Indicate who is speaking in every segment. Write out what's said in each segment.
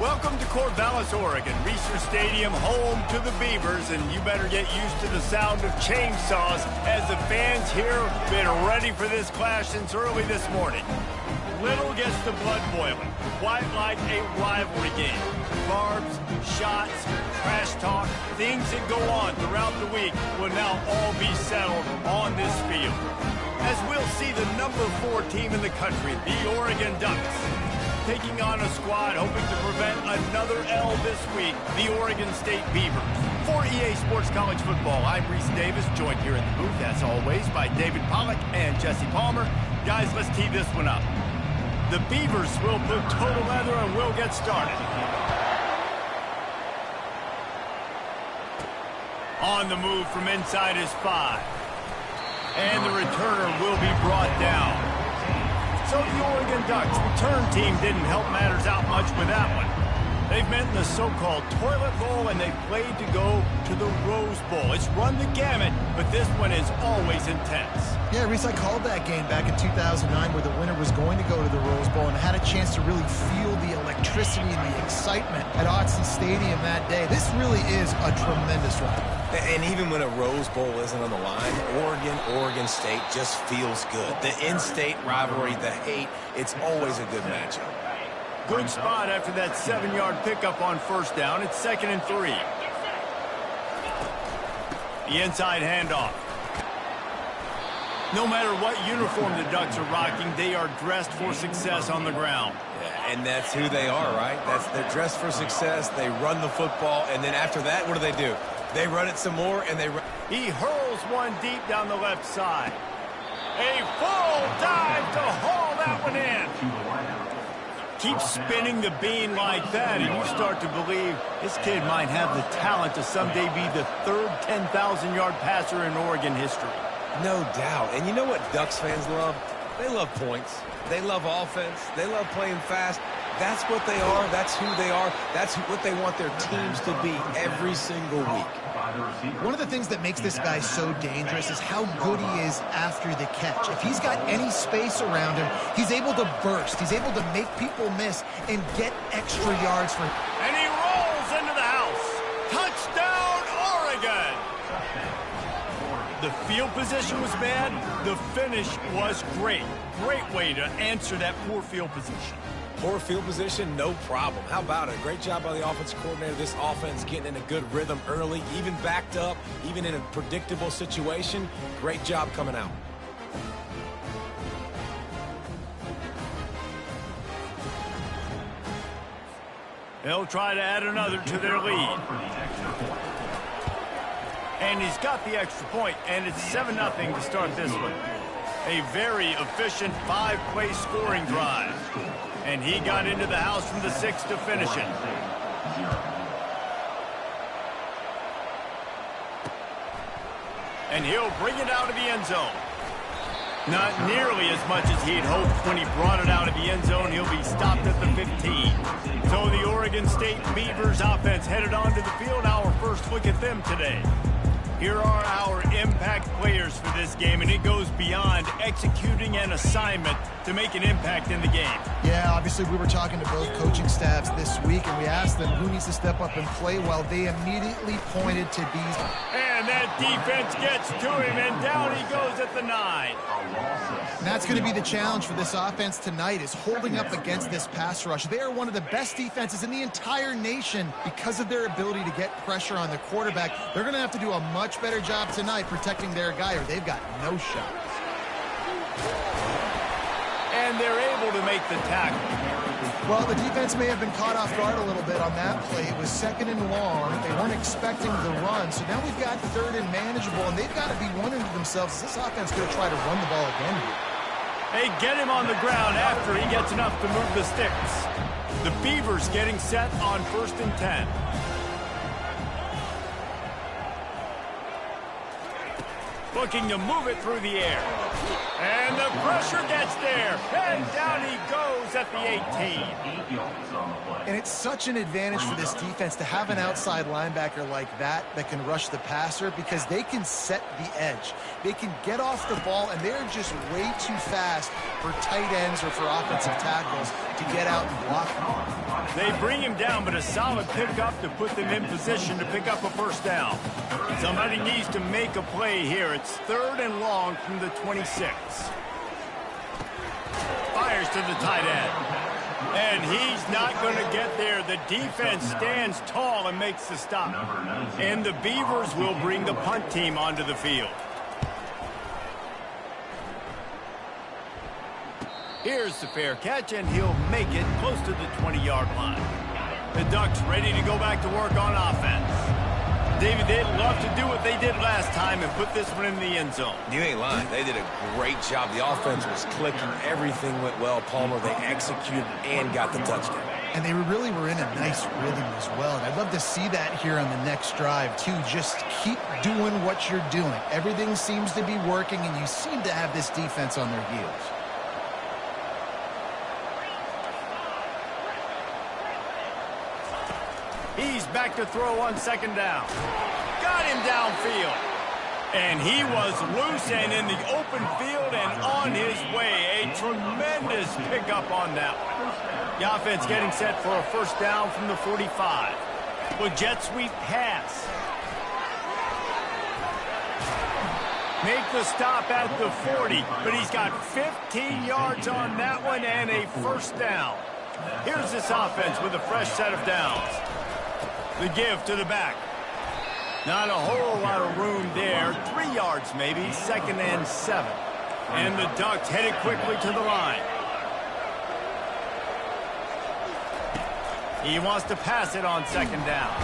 Speaker 1: Welcome to Corvallis, Oregon, Reser Stadium, home to the Beavers, and you better get used to the sound of chainsaws as the fans here have been ready for this clash since early this morning. Little gets the blood boiling, quite like a rivalry game. Barbs, shots, trash talk, things that go on throughout the week will now all be settled on this field. As we'll see the number 4 team in the country, the Oregon Ducks, taking on a squad hoping to prevent another L this week, the Oregon State Beavers. For EA Sports College Football, I'm Reese Davis, joined here in the booth, as always, by David Pollack and Jesse Palmer. Guys, let's tee this one up. The Beavers will put total leather and we'll get started. On the move from inside his 5. And the returner will be brought down. So the Oregon Ducks return team didn't help matters out much with that one. They've met in the so-called toilet bowl, and they've played to go to the Rose Bowl. It's run the gamut, but this one is always intense.
Speaker 2: Yeah, Reese, I called that game back in 2009 where the winner was going to go to the Rose Bowl and had a chance to really feel the electricity and the excitement at Autzen Stadium that day. This really is a tremendous rivalry.
Speaker 3: And even when a Rose Bowl isn't on the line, Oregon State just feels good. The in-state rivalry, the hate, it's always a good matchup.
Speaker 1: Good spot after that 7-yard pickup on first down. It's 2nd and 3. The inside handoff. No matter what uniform the Ducks are rocking, they are dressed for success on the ground.
Speaker 3: Yeah, and that's who they are, right? They're dressed for success. They run the football, and then after that, what do? They run it some more, and they run.
Speaker 1: He hurls one deep down the left side. A full dive to haul that one in. Keep spinning the bean like that, and you start to believe this kid might have the talent to someday be the 3rd 10,000-yard passer in Oregon history.
Speaker 3: No doubt. And you know what Ducks fans love? They love points. They love offense. They love playing fast. That's what they are. That's who they are. That's what they want their teams to be every single week.
Speaker 2: One of the things that makes this guy so dangerous is how good he is after the catch. If he's got any space around him, he's able to burst. He's able to make people miss and get extra yards for him.
Speaker 1: And he rolls into the house. Touchdown, Oregon! The field position was bad. The finish was great. Great way to answer that poor field position.
Speaker 3: Poor field position, no problem. How about it? Great job by the offensive coordinator. This offense getting in a good rhythm early, even backed up, even in a predictable situation. Great job coming out.
Speaker 1: They'll try to add another to their lead. And he's got the extra point, and it's 7-0 to start this one. A very efficient 5-play scoring drive. And he got into the house from the 6 to finish it. And he'll bring it out of the end zone. Not nearly as much as he'd hoped when he brought it out of the end zone. He'll be stopped at the 15. So the Oregon State Beavers offense headed onto the field. Our first look at them today. Here are our impact players for this game, and it goes beyond executing an assignment to make an impact in the game.
Speaker 2: Yeah, obviously we were talking to both coaching staffs this week, and we asked them who needs to step up and play well. They immediately pointed to these.
Speaker 1: And that defense gets to him, and down he goes at the 9.
Speaker 2: And that's going to be the challenge for this offense tonight, is holding up against this pass rush. They are one of the best defenses in the entire nation because of their ability to get pressure on the quarterback. They're going to have to do a much better job tonight protecting their guy, or they've got no shot.
Speaker 1: And they're able to make the tackle.
Speaker 2: Well, the defense may have been caught off guard a little bit on that play. It was 2nd and long. They weren't expecting the run, so now we've got 3rd and manageable, and they've got to be wondering to themselves, is this offense going to try to run the ball again here?
Speaker 1: They get him on the ground after he gets enough to move the sticks. The Beavers getting set on 1st and 10. Looking to move it through the air. And the pressure gets there. And down he goes at the 18.
Speaker 2: And it's such an advantage for this defense to have an outside linebacker like that can rush the passer because they can set the edge. They can get off the ball, and they're just way too fast for tight ends or for offensive tackles to get out and block them.
Speaker 1: They bring him down, but a solid pickup to put them in position to pick up a first down. Somebody needs to make a play here. It's 3rd and long from the 26. Fires to the tight end. And he's not going to get there. The defense stands tall and makes the stop. And the Beavers will bring the punt team onto the field. Here's the fair catch, and he'll make it close to the 20-yard line. The Ducks ready to go back to work on offense. David, they'd love to do what they did last time and put this one in the end zone.
Speaker 3: You ain't lying. They did a great job. The offense was clicking. Everything went well, Palmer. They executed and got the touchdown.
Speaker 2: And they really were in a nice rhythm as well. And I'd love to see that here on the next drive, too. Just keep doing what you're doing. Everything seems to be working, and you seem to have this defense on their heels.
Speaker 1: He's back to throw on 2nd down. Got him downfield. And he was loose and in the open field and on his way. A tremendous pickup on that one. The offense getting set for a first down from the 45. With jet sweep pass. Make the stop at the 40, but he's got 15 yards on that one and a first down. Here's this offense with a fresh set of downs. The give to the back. Not a whole lot of room there. 3 yards maybe. 2nd and 7. And the Ducks headed quickly to the line. He wants to pass it on 2nd down.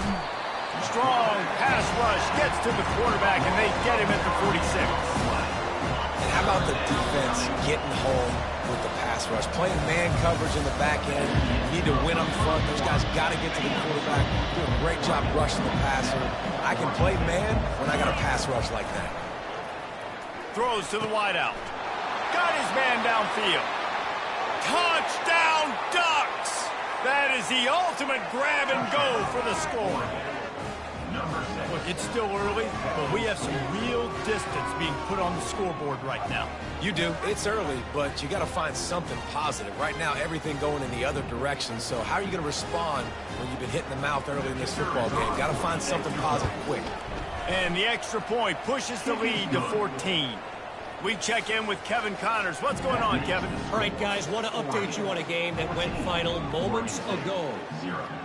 Speaker 1: Strong pass rush gets to the quarterback, and they get him at the 46.
Speaker 3: And how about the defense getting home with the pass rush? Playing man coverage in the back end. You need to win up front. Those guys got to get to the quarterback. Doing a great job rushing the passer. I can play man when I got a pass rush like that.
Speaker 1: Throws to the wideout. Got his man downfield. Touchdown Ducks! That is the ultimate grab and go for the score. Look, it's still early, but we have some real distance being put on the scoreboard right now.
Speaker 3: You do. It's early, but you got to find something positive. Right now, everything going in the other direction. So how are you going to respond when you've been hit in the mouth early in this football game? Got to find something positive quick.
Speaker 1: And the extra point pushes the lead to 14. We check in with Kevin Connors. What's going on, Kevin?
Speaker 4: All right, guys, want to update you on a game that went final moments ago.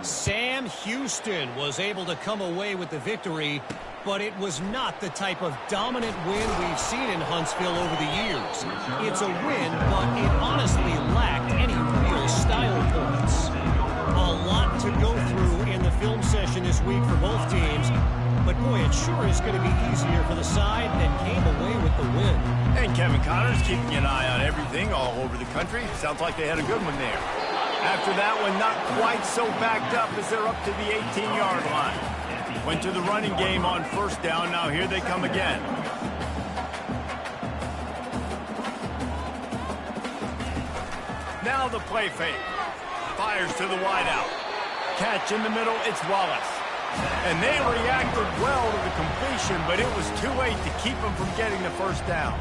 Speaker 4: Sam Houston was able to come away with the victory, but it was not the type of dominant win we've seen in Huntsville over the years. It's a win, but it honestly lacked any real style points. A lot to go through in the film session this week for both teams, but boy, it sure is going to be easier for the side that came away with the win.
Speaker 1: And Kevin Connors keeping an eye on everything all over the country. Sounds like they had a good one there. After that one, not quite so backed up as they're up to the 18-yard line. Went to the running game on first down. Now here they come again. Now the play fake. Fires to the wideout. Catch in the middle, it's Wallace. And they reacted well to the completion, but it was too late to keep them from getting the first down.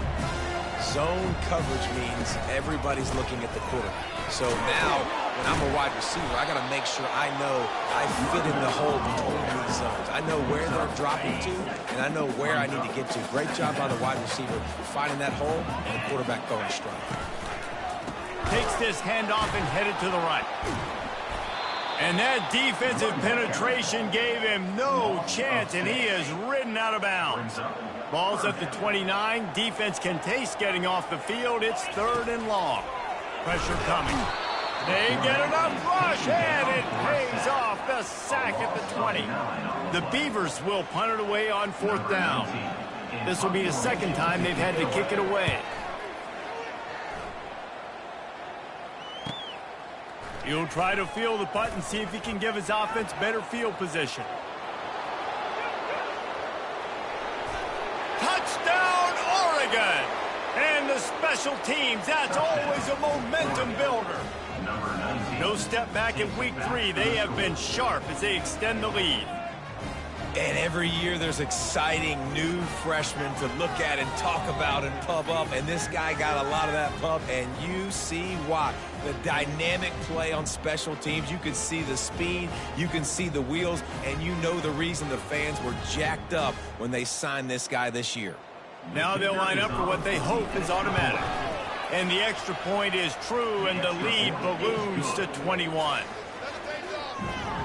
Speaker 3: Zone coverage means everybody's looking at the quarterback. So now, when I'm a wide receiver, I got to make sure I know I fit in the hole between these zones. I know where they're dropping to, and I know where I need to get to. Great job by the wide receiver finding that hole, and the quarterback throwing a strike.
Speaker 1: Takes this handoff and headed to the right. And that defensive penetration gave him no chance, and he is ridden out of bounds. Ball's at the 29. Defense can taste getting off the field. It's 3rd and long. Pressure coming. They get enough rush, and it pays off. The sack at the 20. The Beavers will punt it away on 4th down. This will be the second time they've had to kick it away. He'll try to field the punt and see if he can give his offense better field position. Touchdown, Oregon! And the special teams, that's always a momentum builder. No step back in week 3. They have been sharp as they extend the lead.
Speaker 3: And every year there's exciting new freshmen to look at and talk about and pub up. And this guy got a lot of that pub, and you see why. The dynamic play on special teams. You can see the speed, you can see the wheels, and you know the reason the fans were jacked up when they signed this guy this year.
Speaker 1: Now they'll line up for what they hope is automatic. And the extra point is true, and the lead balloons to 21.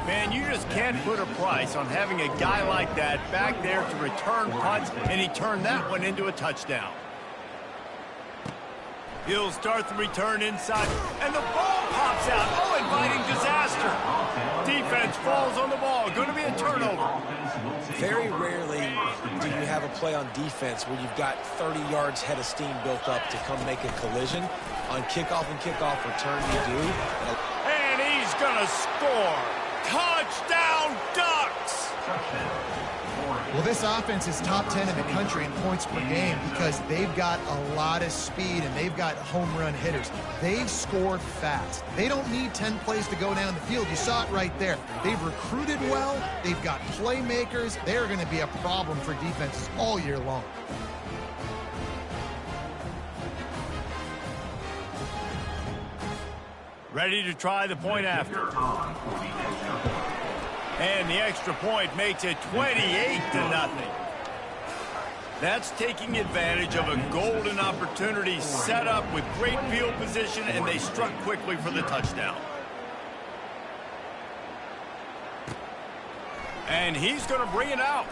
Speaker 1: Man, you just can't put a price on having a guy like that back there to return punts, and he turned that one into a touchdown. He'll start the return inside, and the ball pops out. Oh, inviting disaster. Defense falls on the ball. Going to be a turnover.
Speaker 3: Very rarely do you have a play on defense where you've got 30 yards head of steam built up to come make a collision. On kickoff and kickoff return, you do.
Speaker 1: And he's going to score. Touchdown, Ducks!
Speaker 2: Well, this offense is top 10 in the country in points per game because they've got a lot of speed and they've got home run hitters. They score fast. They don't need 10 plays to go down the field. You saw it right there. They've recruited well. They've got playmakers. They're going to be a problem for defenses all year long.
Speaker 1: Ready to try the point after. And the extra point makes it 28-0. That's taking advantage of a golden opportunity set up with great field position, and they struck quickly for the touchdown. And he's going to bring it out.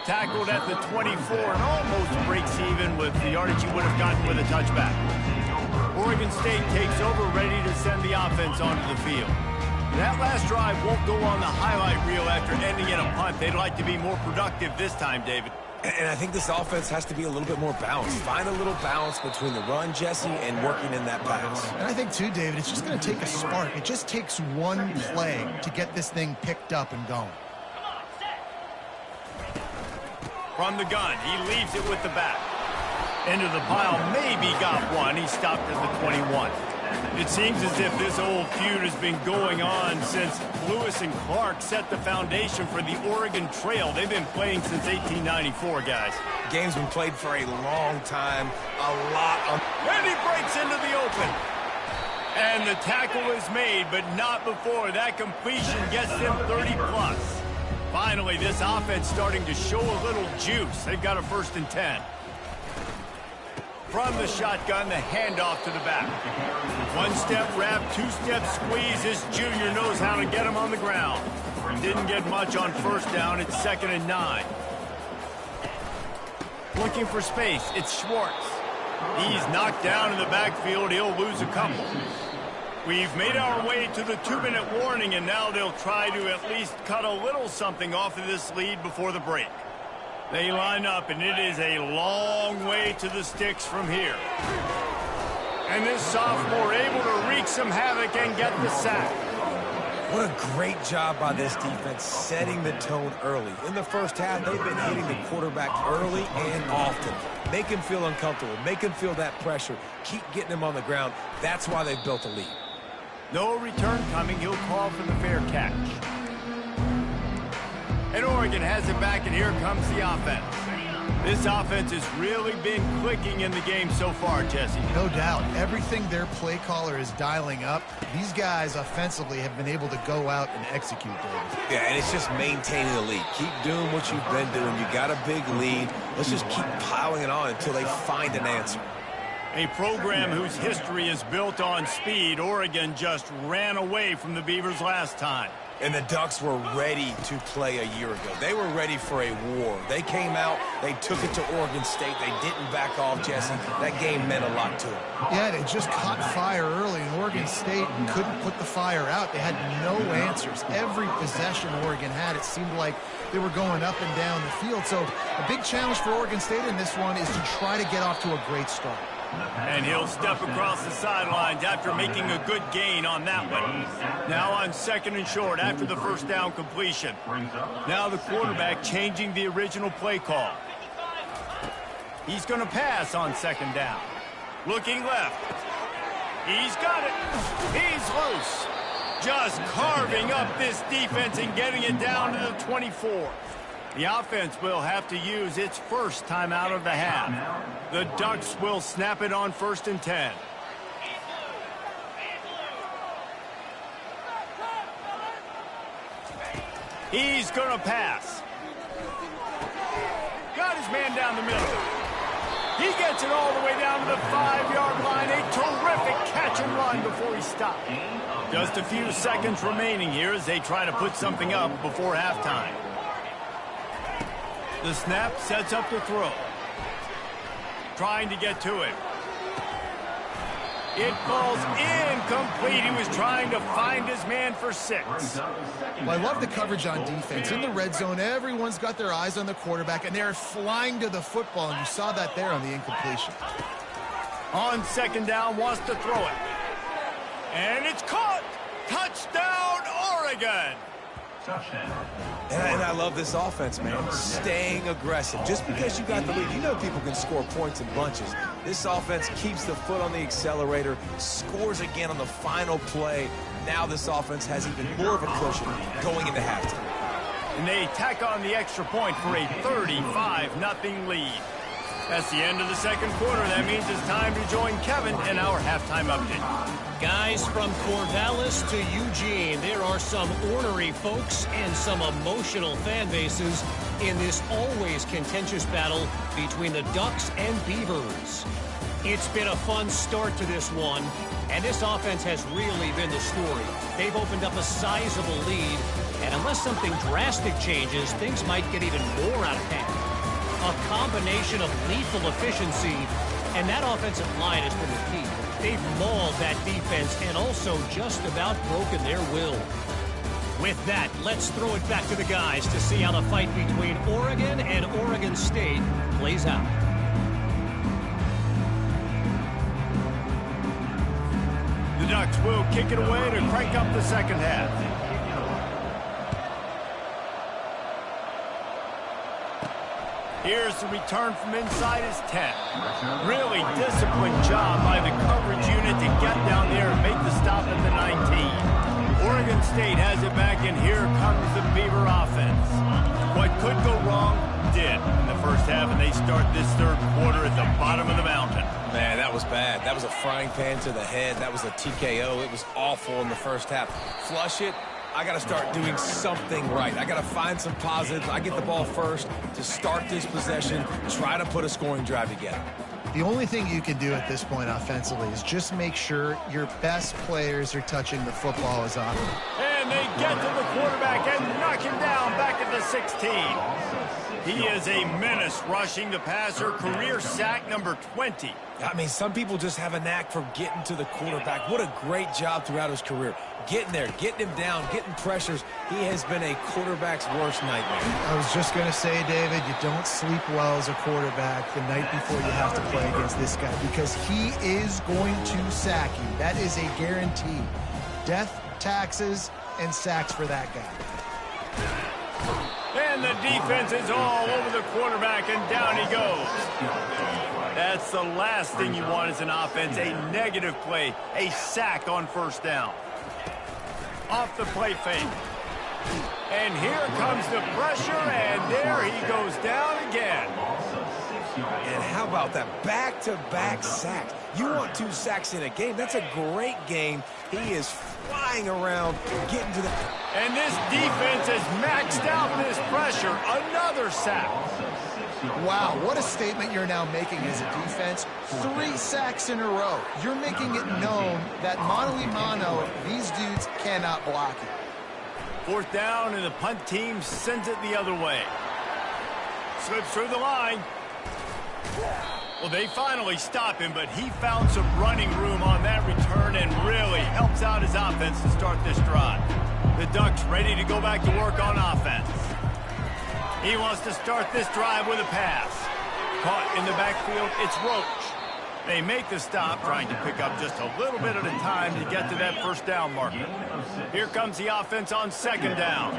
Speaker 1: Tackled at the 24 and almost breaks even with the yardage he would have gotten with a touchback. Oregon State takes over, ready to send the offense onto the field. That last drive won't go on the highlight reel after ending in a punt. They'd like to be more productive this time, David.
Speaker 3: And I think this offense has to be a little bit more balanced. Find a little balance between the run, Jesse, and working in that pass.
Speaker 2: And I think, too, David, it's just going to take a spark. It just takes one play to get this thing picked up and going.
Speaker 1: From the gun, he leaves it with the back. Into the pile, maybe got one. He stopped at the 21. It seems as if this old feud has been going on since Lewis and Clark set the foundation for the Oregon Trail. They've been playing since 1894, guys.
Speaker 3: Game's been played for a long time, a lot of...
Speaker 1: And he breaks into the open. And the tackle is made, but not before that completion gets them 30+. Finally, this offense starting to show a little juice. They've got a 1st and 10. From the shotgun, the handoff to the back. One-step wrap, two-step squeeze. This junior knows how to get him on the ground. Didn't get much on 1st down. It's 2nd and 9. Looking for space. It's Schwartz. He's knocked down in the backfield. He'll lose a couple. We've made our way to the 2-minute warning, and now they'll try to at least cut a little something off of this lead before the break. They line up, and it is a long way to the sticks from here. And this sophomore able to wreak some havoc and get the sack.
Speaker 3: What a great job by this defense setting the tone early. In the first half, they've been hitting the quarterback early and often. Make him feel uncomfortable. Make him feel that pressure. Keep getting him on the ground. That's why they've built a lead.
Speaker 1: No return coming. He'll call for the fair catch. And Oregon has it back, and here comes the offense. This offense has really been clicking in the game so far, Jesse.
Speaker 2: No doubt. Everything their play caller is dialing up, these guys offensively have been able to go out and execute, David.
Speaker 3: Yeah, and it's just maintaining the lead. Keep doing what you've been doing. You got a big lead. Let's just keep piling it on until they find an answer.
Speaker 1: A program whose history is built on speed. Oregon just ran away from the Beavers last time.
Speaker 3: And the Ducks were ready to play a year ago. They were ready for a war. They came out, they took it to Oregon State. They didn't back off, Jesse. That game meant a lot to them.
Speaker 2: Yeah, they just caught fire early, and Oregon State couldn't put the fire out. They had no answers. Every possession Oregon had, it seemed like they were going up and down the field. So a big challenge for Oregon State in this one is to try to get off to a great start.
Speaker 1: And he'll step across the sidelines after making a good gain on that one. Now on 2nd and short after the 1st down completion. Now the quarterback changing the original play call. He's going to pass on second down. Looking left. He's got it. He's loose. Just carving up this defense and getting it down to the 24. The offense will have to use its first timeout of the half. The Ducks will snap it on 1st and 10. He's going to pass. Got his man down the middle. He gets it all the way down to the 5-yard line. A terrific catch and run before he stopped. Just a few seconds remaining here as they try to put something up before halftime. The snap sets up the throw. Trying to get to it. It falls incomplete. He was trying to find his man for 6.
Speaker 2: Well, I love the coverage on defense. In the red zone, everyone's got their eyes on the quarterback, and they're flying to the football, and you saw that there on the incompletion.
Speaker 1: On second down, wants to throw it. And it's caught. Touchdown, Oregon.
Speaker 3: And I love this offense, man. Staying aggressive. Just because you got the lead, you know people can score points in bunches. This offense keeps the foot on the accelerator, scores again on the final play. Now this offense has even more of a cushion going into halftime.
Speaker 1: And they tack on the extra point for a 35-0 lead. That's the end of the second quarter. That means it's time to join Kevin in our halftime update.
Speaker 4: Guys, from Corvallis to Eugene, there are some ornery folks and some emotional fan bases in this always contentious battle between the Ducks and Beavers. It's been a fun start to this one, and this offense has really been the story. They've opened up a sizable lead, and unless something drastic changes, things might get even more out of hand. A combination of lethal efficiency, and that offensive line has been the key. They've mauled that defense and also just about broken their will. With that, let's throw it back to the guys to see how the fight between Oregon and Oregon State plays out.
Speaker 1: The Ducks will kick it away to crank up the second half. Here's the return from inside his 10. Really disciplined job by the coverage unit to get down there and make the stop at the 19. Oregon State has it back, and here comes the Beaver offense. What could go wrong did in the first half, and they start this third quarter at the bottom of the mountain.
Speaker 3: Man, that was bad. That was a frying pan to the head. That was a TKO. It was awful in the first half. Flush it. I got to start doing something right. I got to find some positives. I get the ball first to start this possession, try to put a scoring drive together.
Speaker 2: The only thing you can do at this point offensively is just make sure your best players are touching the football as often.
Speaker 1: And they get to the quarterback and knock him down back at the 16. He is a menace rushing the passer, career sack number 20.
Speaker 3: I mean, some people just have a knack for getting to the quarterback. What a great job throughout his career. Getting there, getting him down, getting pressures. He has been a quarterback's worst nightmare.
Speaker 2: I was just going to say, David, you don't sleep well as a quarterback the night before you have to play against this guy because he is going to sack you. That is a guarantee. Death, taxes, and sacks for that guy.
Speaker 1: And the defense is all over the quarterback, and down he goes. That's the last thing you want as an offense, a negative play, a sack on first down. Off the play fake. And here comes the pressure, and there he goes down again.
Speaker 3: And how about that back-to-back sacks? You want 2 sacks in a game. That's a great game. He is flying around, getting to the...
Speaker 1: And this defense has maxed out this pressure. Another sack.
Speaker 2: Wow, what a statement you're now making as a defense. 3 sacks in a row. You're making it known that mano-a-mano, these dudes cannot block it.
Speaker 1: 4th down, and the punt team sends it the other way. Slips through the line. Well, they finally stop him, but he found some running room on that return and really helps out his offense to start this drive. The Ducks ready to go back to work on offense. He wants to start this drive with a pass. Caught in the backfield, it's Roach. They make the stop, trying to pick up just a little bit at a time to get to that first down marker. Here comes the offense on second down.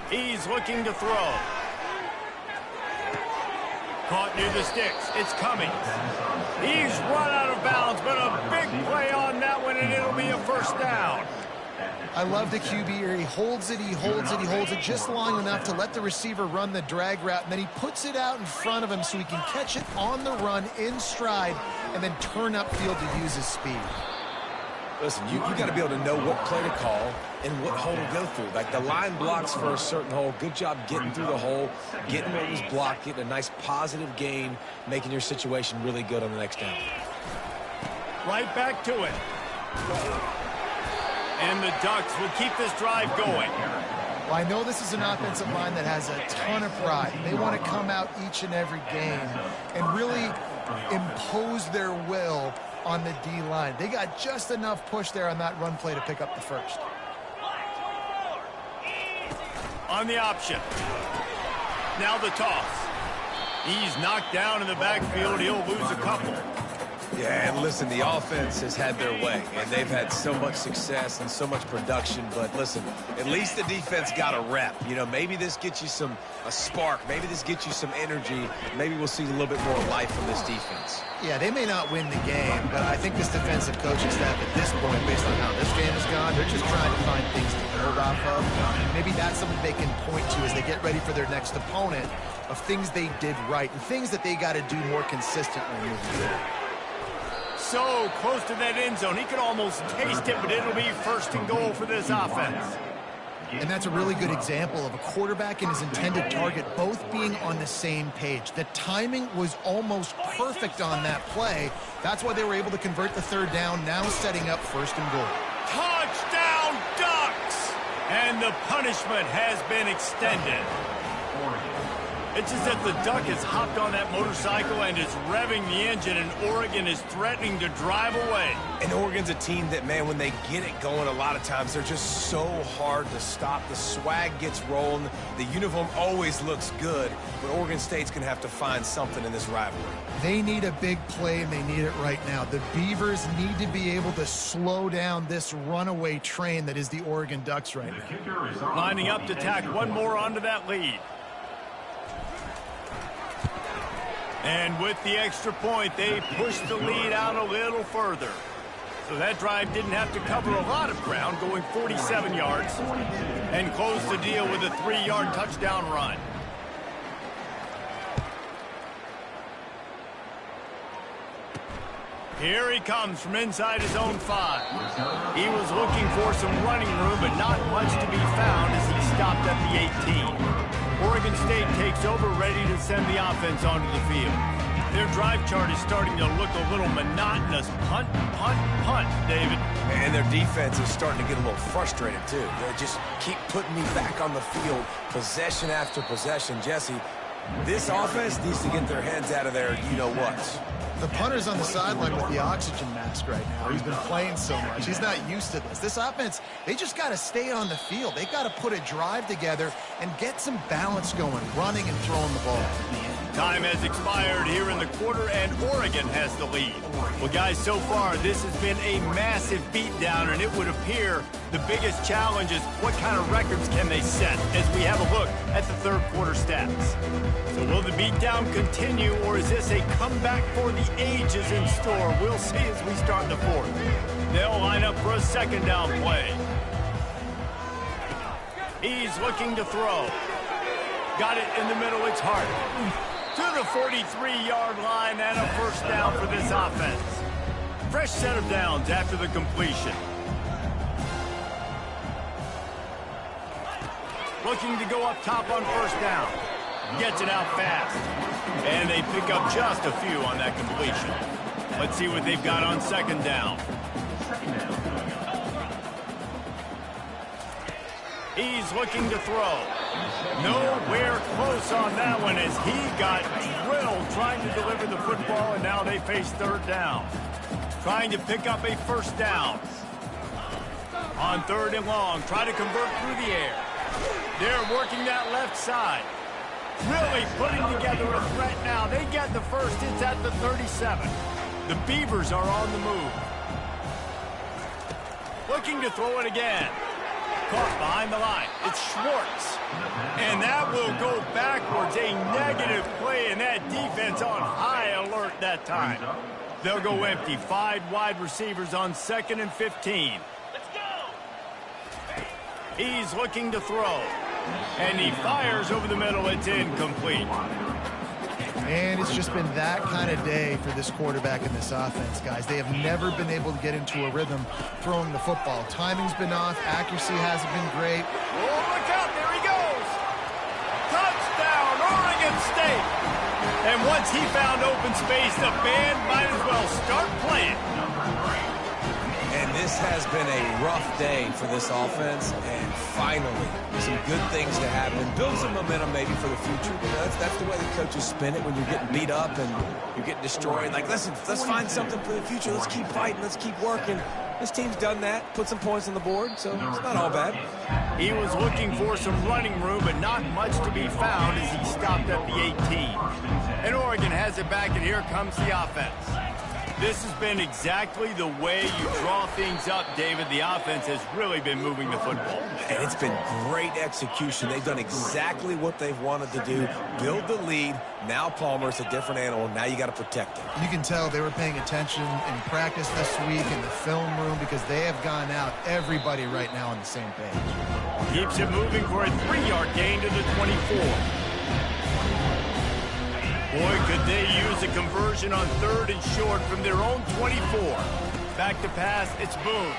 Speaker 1: He's looking to throw. Caught near the sticks. It's coming. He's run out of bounds, but a big play on that one, and it'll be a first down.
Speaker 2: I love the QB here. He holds it, he holds it, he holds it just long enough to let the receiver run the drag route, and then he puts it out in front of him so he can catch it on the run in stride and then turn upfield to use his speed.
Speaker 3: Listen, you got to be able to know what play to call and what hole to go through. Like the line blocks for a certain hole. Good job getting through the hole, getting what was blocked, getting a nice positive gain, making your situation really good on the next down.
Speaker 1: Right back to it. And the Ducks will keep this drive going.
Speaker 2: Well, I know this is an offensive line that has a ton of pride. They want to come out each and every game and really impose their will on the D-line. They got just enough push there on that run play to pick up the first.
Speaker 1: On the option. Now the toss. He's knocked down in the backfield. He'll lose a couple.
Speaker 3: Yeah, and listen, the offense has had their way, and they've had so much success and so much production. But listen, at least the defense got a rep. You know, maybe this gets you a spark. Maybe this gets you some energy. Maybe we'll see a little bit more life from this defense.
Speaker 2: Yeah, they may not win the game, but I think this defensive coaching staff at this point, based on how this game has gone, they're just trying to find things to build off of. Maybe that's something they can point to as they get ready for their next opponent of things they did right and things that they got to do more consistently moving forward.
Speaker 1: So close to that end zone. He could almost taste it, but it'll be first and goal for this offense.
Speaker 2: And that's a really good example of a quarterback and his intended target both being on the same page. The timing was almost perfect on that play. That's why they were able to convert the third down, now setting up first and goal.
Speaker 1: Touchdown, Ducks! And the punishment has been extended. It's as if the Duck has hopped on that motorcycle and is revving the engine, and Oregon is threatening to drive away.
Speaker 3: And Oregon's a team that, man, when they get it going, a lot of times they're just so hard to stop. The swag gets rolling. The uniform always looks good, but Oregon State's going to have to find something in this rivalry.
Speaker 2: They need a big play, and they need it right now. The Beavers need to be able to slow down this runaway train that is the Oregon Ducks right now.
Speaker 1: Lining up to tack one more onto that lead. And with the extra point, they pushed the lead out a little further. So that drive didn't have to cover a lot of ground, going 47 yards, and closed the deal with a 3-yard touchdown run. Here he comes from inside his own 5. He was looking for some running room, but not much to be found as he stopped at the 18. Oregon State takes over, ready to send the offense onto the field. Their drive chart is starting to look a little monotonous. Punt, punt, punt, David.
Speaker 3: And their defense is starting to get a little frustrated, too. They just keep putting me back on the field, possession after possession. Jesse, this offense needs to get their heads out of there, you-know-what.
Speaker 2: The punter's on the sideline with the oxygen mask right now. He's been playing so much. He's not used to this. This offense, they just got to stay on the field. They've got to put a drive together and get some balance going, running and throwing the ball.
Speaker 1: Time has expired here in the quarter, and Oregon has the lead. Well, guys, so far, this has been a massive beatdown, and it would appear the biggest challenge is what kind of records can they set as we have a look at the third quarter stats. So will the beatdown continue, or is this a comeback for the ages in store? We'll see as we start the fourth. They'll line up for a second down play. He's looking to throw. Got it in the middle, it's Hart. To the 43-yard line and a first down for this offense. Fresh set of downs after the completion. Looking to go up top on first down. Gets it out fast. And they pick up just a few on that completion. Let's see what they've got on second down. He's looking to throw. Nowhere close on that one as he got drilled trying to deliver the football, and now they face third down. Trying to pick up a first down. On third and long, try to convert through the air. They're working that left side. Really putting together a threat now. They get the first. It's at the 37. The Beavers are on the move. Looking to throw it again. caught behind the line. It's Schwartz. And that will go backwards. A negative play, and that defense on high alert that time. They'll go empty. 5 wide receivers on 2nd and 15. Let's go. He's looking to throw. And he fires over the middle. It's incomplete.
Speaker 2: And it's just been that kind of day for this quarterback and this offense, guys. They have never been able to get into a rhythm throwing the football. Timing's been off. Accuracy hasn't been great.
Speaker 1: Oh, look out. There he goes. Touchdown, Oregon State. And once he found open space, the band might as well start playing.
Speaker 3: And this has been a rough day for this offense, and finally, some good things to happen. Build some momentum maybe for the future. You know, that's the way the coaches spin it when you're getting beat up and you're getting destroyed. Like, listen, let's find something for the future. Let's keep fighting. Let's keep working. This team's done that, put some points on the board, so it's not all bad.
Speaker 1: He was looking for some running room, but not much to be found as he stopped at the 18. And Oregon has it back, and here comes the offense. This has been exactly the way you draw things up, David. The offense has really been moving the football.
Speaker 3: And it's been great execution. They've done exactly what they've wanted to do. Build the lead. Now Palmer's a different animal. Now you got to protect him.
Speaker 2: You can tell they were paying attention in practice this week in the film room because they have gone out, everybody right now on the same page.
Speaker 1: Keeps it moving for a 3-yard gain to the 24. Boy, could they use a conversion on 3rd and short from their own 24. Back to pass, it's Boone.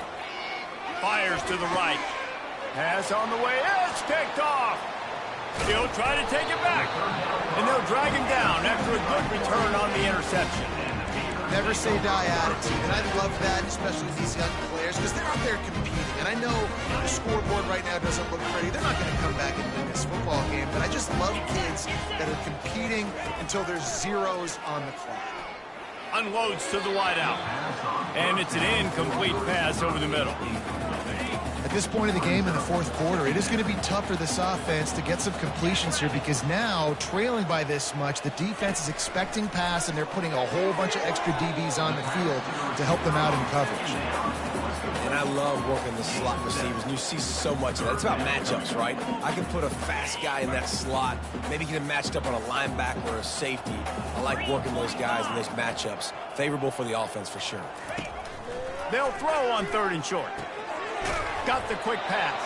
Speaker 1: Fires to the right. Pass on the way, it's picked off. He'll try to take it back. And they'll drag him down after a good return on the interception.
Speaker 2: Never say die attitude, and I love that, especially with these young players, because they're out there competing. And I know the scoreboard right now doesn't look pretty. They're not going to come back and win this football game, but I just love kids that are competing until there's zeros on the clock.
Speaker 1: Unloads to the wideout. And it's an incomplete pass over the middle.
Speaker 2: At this point of the game in the 4th quarter, it is going to be tough for this offense to get some completions here because now, trailing by this much, the defense is expecting pass, and they're putting a whole bunch of extra DBs on the field to help them out in coverage.
Speaker 3: And I love working the slot receivers, and you see so much of that. It's about matchups, right? I can put a fast guy in that slot, maybe get him matched up on a linebacker or a safety. I like working those guys in those matchups. Favorable for the offense for sure.
Speaker 1: They'll throw on 3rd and short. Got the quick pass.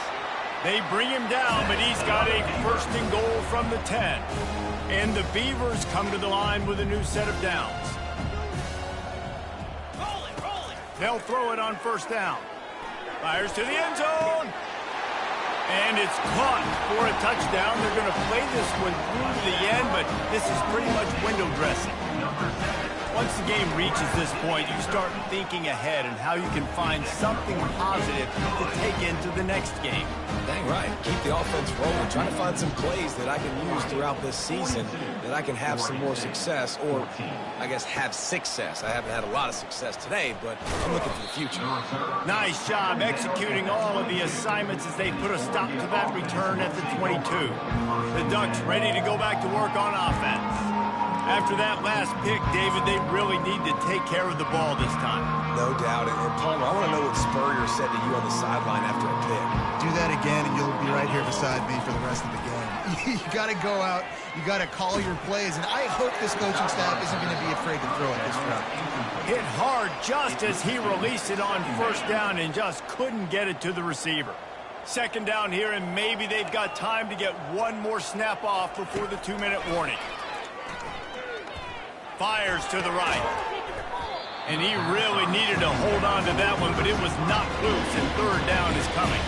Speaker 1: They bring him down, but he's got a 1st and goal from the 10. And the Beavers come to the line with a new set of downs. They'll throw it on 1st down. Fires to the end zone. And it's caught for a touchdown. They're going to play this one through to the end, but this is pretty much window dressing. Once the game reaches this point, you start thinking ahead and how you can find something positive to take into the next game.
Speaker 3: Dang right. Keep the offense rolling. Try to find some plays that I can use throughout this season that I can have some more success, or I guess have success. I haven't had a lot of success today, but I'm looking for the future.
Speaker 1: Nice job executing all of the assignments as they put a stop to that return at the 22. The Ducks ready to go back to work on offense. After that last pick, David, they really need to take care of the ball this time.
Speaker 3: No doubt. And Palmer, I want to know what Spurrier said to you on the sideline after a pick.
Speaker 2: Do that again, and you'll be right here beside me for the rest of the game. You got to go out. You got to call your plays. And I hope this coaching staff isn't going to be afraid to throw it this route.
Speaker 1: Hit hard just as he released it on 1st down and just couldn't get it to the receiver. 2nd down here, and maybe they've got time to get one more snap off before the 2-minute warning. Fires to the right. And he really needed to hold on to that one, but it was knocked loose, and 3rd down is coming.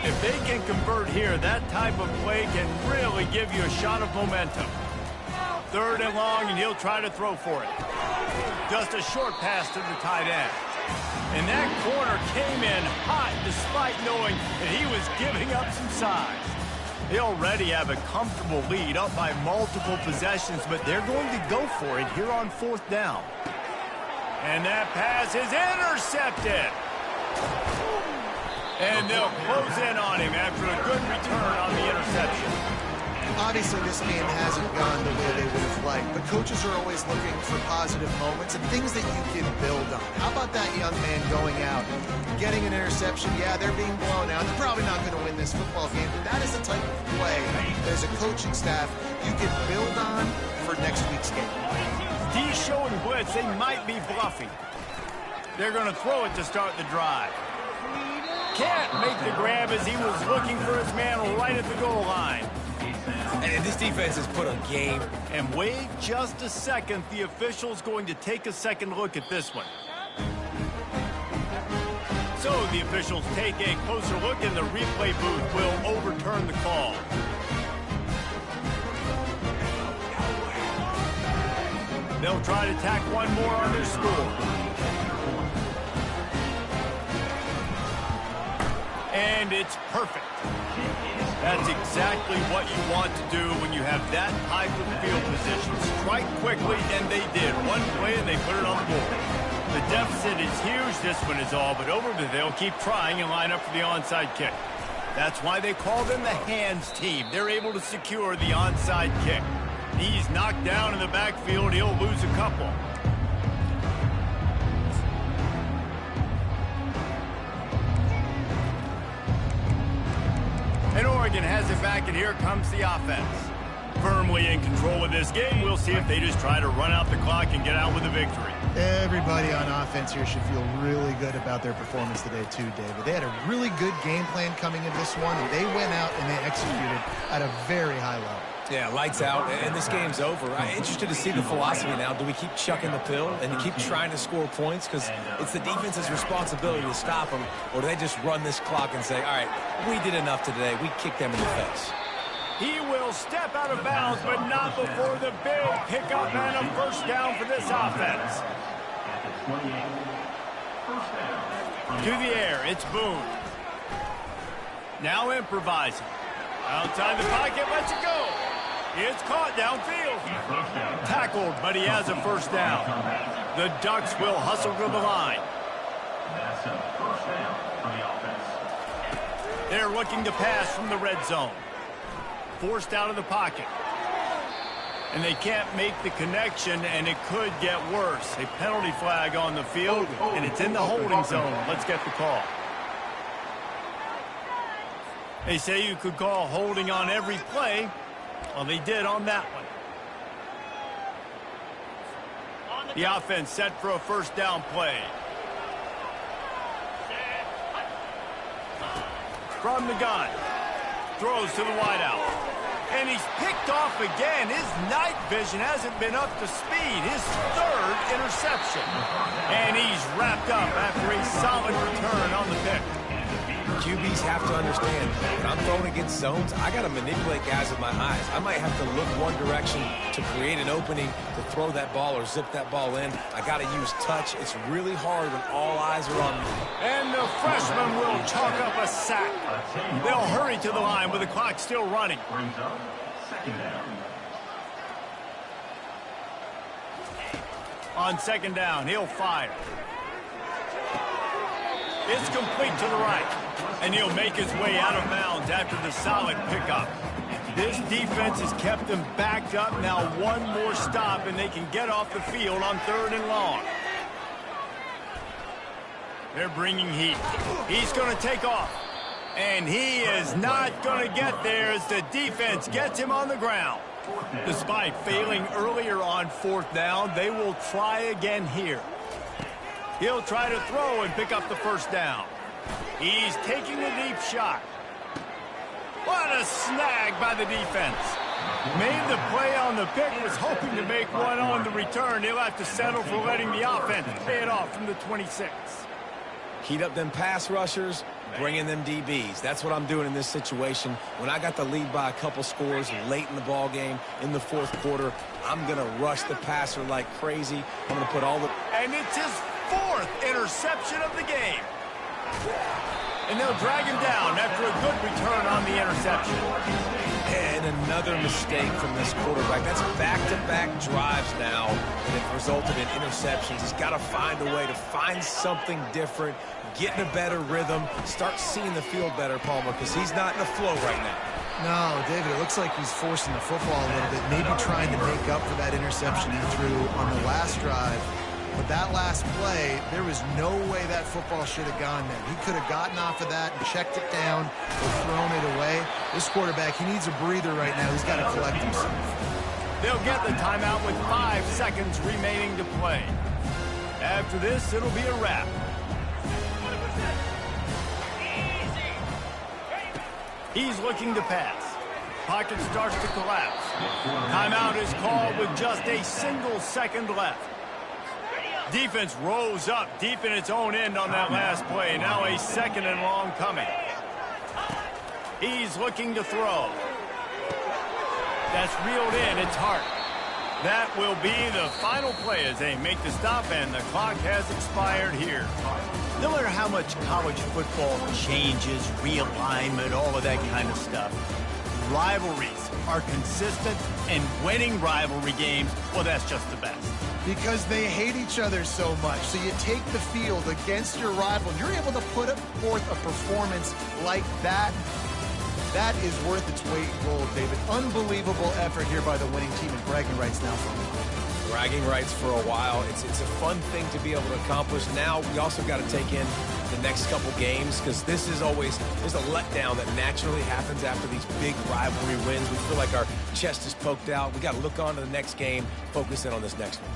Speaker 1: If they can convert here, that type of play can really give you a shot of momentum. 3rd and long, and he'll try to throw for it. Just a short pass to the tight end. And that corner came in hot despite knowing that he was giving up some size. They already have a comfortable lead up by multiple possessions, but they're going to go for it here on 4th down. And that pass is intercepted. And they'll close in on him after a good return on the interception.
Speaker 2: Obviously, this game hasn't gone the way they would have liked, but coaches are always looking for positive moments and things that you can build on. How about that young man going out, getting an interception? Yeah, they're being blown out. They're probably not going to win this football game, but that is the type of play that as a coaching staff you can build on for next week's game.
Speaker 1: D showing blitz. They might be bluffing. They're going to throw it to start the drive. Can't make the grab as he was looking for his man right at the goal line.
Speaker 3: And this defense has put a game.
Speaker 1: And wait just a second. The official's going to take a second look at this one. So the officials take a closer look, and the replay booth will overturn the call. They'll try to tack one more on their score. And it's perfect. That's exactly what you want to do when you have that type of field position. Strike quickly, and they did. One play, and they put it on the board. The deficit is huge. This one is all but over, but they'll keep trying and line up for the onside kick. That's why they call them the hands team. They're able to secure the onside kick. He's knocked down in the backfield. He'll lose a couple. And Oregon has it back, and here comes the offense. Firmly in control of this game. We'll see if they just try to run out the clock and get out with a victory.
Speaker 2: Everybody on offense here should feel really good about their performance today too, David. They had a really good game plan coming into this one, and they went out and they executed at a very high level.
Speaker 3: Yeah, lights out, and this game's over. I'm interested to see the philosophy now. Do we keep chucking the pill and keep trying to score points? Because it's the defense's responsibility to stop them, or do they just run this clock and say, all right, we did enough today. We kicked them in the face.
Speaker 1: He will step out of bounds, but not before the big pickup and a first down for this offense. To the air, it's Boone. Now improvising. Outside the pocket, lets it go. It's caught downfield. Tackled, but he has a first down. The Ducks will hustle to the line. They're looking to pass from the red zone. Forced out of the pocket. And they can't make the connection, and it could get worse. A penalty flag on the field, and it's in the holding zone. Let's get the call. They say you could call holding on every play. Well, they did on that one. The offense set for a first down play. From the gun. Throws to the wideout. And he's picked off again. His night vision hasn't been up to speed. His third interception. And he's wrapped up after a solid return on the pick.
Speaker 3: QBs have to understand, when I'm throwing against zones, I got to manipulate guys with my eyes. I might have to look one direction to create an opening to throw that ball or zip that ball in. I got to use touch. It's really hard when all eyes are on me.
Speaker 1: And the freshman will chalk up a sack. They'll hurry to the line with the clock still running. On second down, he'll fire. It's complete to the right. And he'll make his way out of bounds after the solid pickup. This defense has kept them backed up. Now one more stop, and they can get off the field on third and long. They're bringing heat. He's going to take off. And he is not going to get there as the defense gets him on the ground. Despite failing earlier on fourth down, they will try again here. He'll try to throw and pick up the first down. He's taking a deep shot. What a snag by the defense. Made the play on the pick, was hoping to make one on the return. He'll have to settle for letting the offense pay it off from the 26.
Speaker 3: Heat up them pass rushers, bring in them DBs. That's what I'm doing in this situation. When I got the lead by a couple scores late in the ball game, in the fourth quarter, I'm going to rush the passer like crazy. I'm going to put all the...
Speaker 1: And it's his fourth interception of the game. And they'll drag him down after a good return on the interception.
Speaker 3: And another mistake from this quarterback. That's back-to-back drives now that have resulted in interceptions. He's got to find a way to find something different, get in a better rhythm, start seeing the field better, Palmer, because he's not in the flow right now.
Speaker 2: No, David, it looks like he's forcing the football a little bit, maybe trying to make up for that interception he threw on the last drive. But that last play, there was no way that football should have gone there. He could have gotten off of that and checked it down or thrown it away. This quarterback, he needs a breather right now. He's got to collect himself.
Speaker 1: They'll get the timeout with 5 seconds remaining to play. After this, it'll be a wrap. He's looking to pass. Pocket starts to collapse. Timeout is called with just a single second left. Defense rose up deep in its own end on that last play. Now a 2nd and long coming. He's looking to throw. That's reeled in. It's Hart. That will be the final play as they make the stop, and the clock has expired here. No matter how much college football changes, realignment, all of that kind of stuff, rivalries are consistent, and winning rivalry games, well, that's just the best.
Speaker 2: Because they hate each other so much. So you take the field against your rival. You're able to put forth a performance like that. That is worth its weight in gold, David. Unbelievable effort here by the winning team, and bragging rights now for them.
Speaker 3: Bragging rights for a while. It's a fun thing to be able to accomplish. Now we also got to take in the next couple games, because this is always, there's a letdown that naturally happens after these big rivalry wins. We feel like our chest is poked out. We got to look on to the next game, focus in on this next one.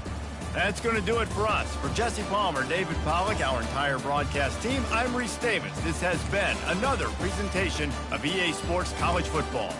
Speaker 1: That's going to do it for us. For Jesse Palmer, David Pollack, our entire broadcast team, I'm Reese Davis. This has been another presentation of EA Sports College Football.